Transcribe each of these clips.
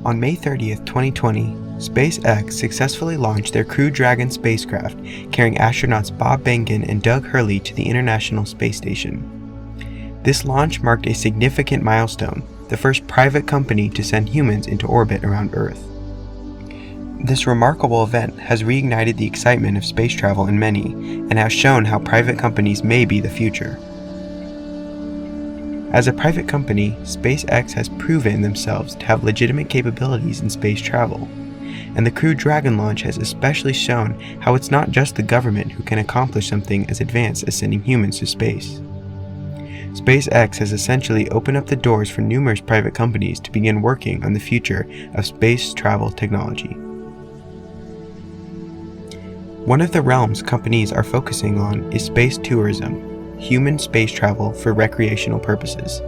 On May 30th, 2020, SpaceX successfully launched their Crew Dragon spacecraft, carrying astronauts Bob Behnken and Doug Hurley to the International Space Station. This launch marked a significant milestone, the first private company to send humans into orbit around Earth. This remarkable event has reignited the excitement of space travel in many, and has shown how private companies may be the future. As a private company, SpaceX has proven themselves to have legitimate capabilities in space travel, and the Crew Dragon launch has especially shown how it's not just the government who can accomplish something as advanced as sending humans to space. SpaceX has essentially opened up the doors for numerous private companies to begin working on the future of space travel technology. One of the realms companies are focusing on is space tourism, human space travel for recreational purposes.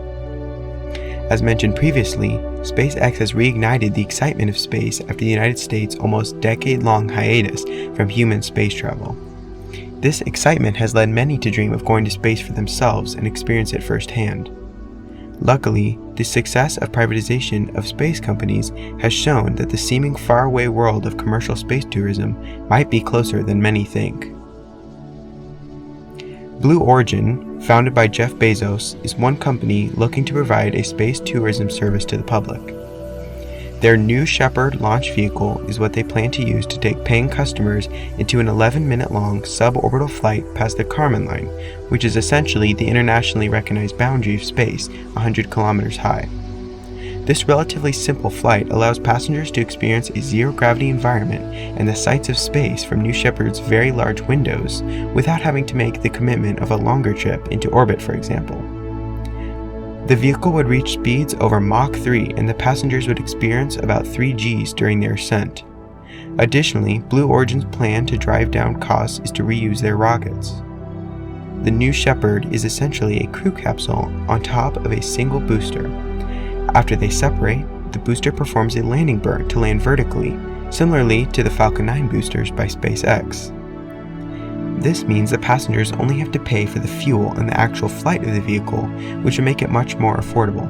As mentioned previously, SpaceX has reignited the excitement of space after the United States' almost decade-long hiatus from human space travel. This excitement has led many to dream of going to space for themselves and experience it firsthand. Luckily, the success of privatization of space companies has shown that the seeming faraway world of commercial space tourism might be closer than many think. Blue Origin, founded by Jeff Bezos, is one company looking to provide a space tourism service to the public. Their New Shepard launch vehicle is what they plan to use to take paying customers into an 11-minute-long suborbital flight past the Kármán line, which is essentially the internationally recognized boundary of space, 100 kilometers high. This relatively simple flight allows passengers to experience a zero-gravity environment and the sights of space from New Shepard's very large windows without having to make the commitment of a longer trip into orbit, for example. The vehicle would reach speeds over Mach 3 and the passengers would experience about 3 Gs during their ascent. Additionally, Blue Origin's plan to drive down costs is to reuse their rockets. The New Shepard is essentially a crew capsule on top of a single booster. After they separate, the booster performs a landing burn to land vertically, similarly to the Falcon 9 boosters by SpaceX. This means that passengers only have to pay for the fuel and the actual flight of the vehicle, which would make it much more affordable.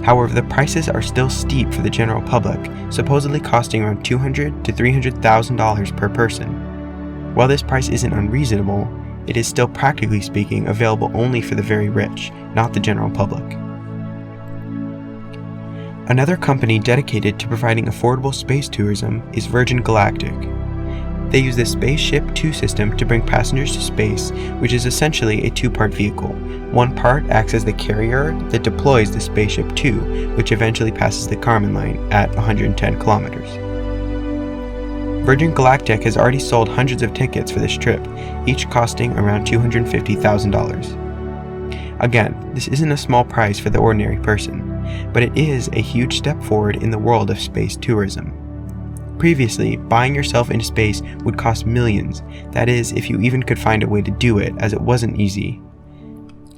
However, the prices are still steep for the general public, supposedly costing around $200,000 to $300,000 per person. While this price isn't unreasonable, it is still practically speaking available only for the very rich, not the general public. Another company dedicated to providing affordable space tourism is Virgin Galactic. They use the Spaceship Two system to bring passengers to space, which is essentially a two-part vehicle. One part acts as the carrier that deploys the Spaceship Two, which eventually passes the Kármán line at 110 kilometers. Virgin Galactic has already sold hundreds of tickets for this trip, each costing around $250,000. Again, this isn't a small price for the ordinary person, but it is a huge step forward in the world of space tourism. Previously, buying yourself into space would cost millions, that is, if you even could find a way to do it, as it wasn't easy.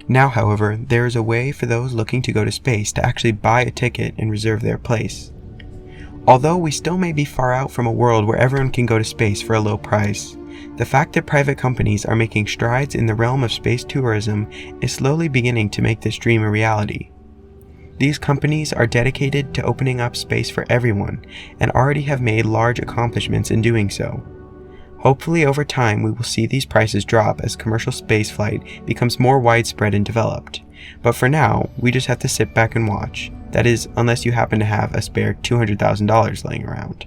Now, however, there is a way for those looking to go to space to actually buy a ticket and reserve their place. Although we still may be far out from a world where everyone can go to space for a low price, the fact that private companies are making strides in the realm of space tourism is slowly beginning to make this dream a reality. These companies are dedicated to opening up space for everyone and already have made large accomplishments in doing so. Hopefully over time we will see these prices drop as commercial spaceflight becomes more widespread and developed. But for now, we just have to sit back and watch. That is, unless you happen to have a spare $200,000 laying around.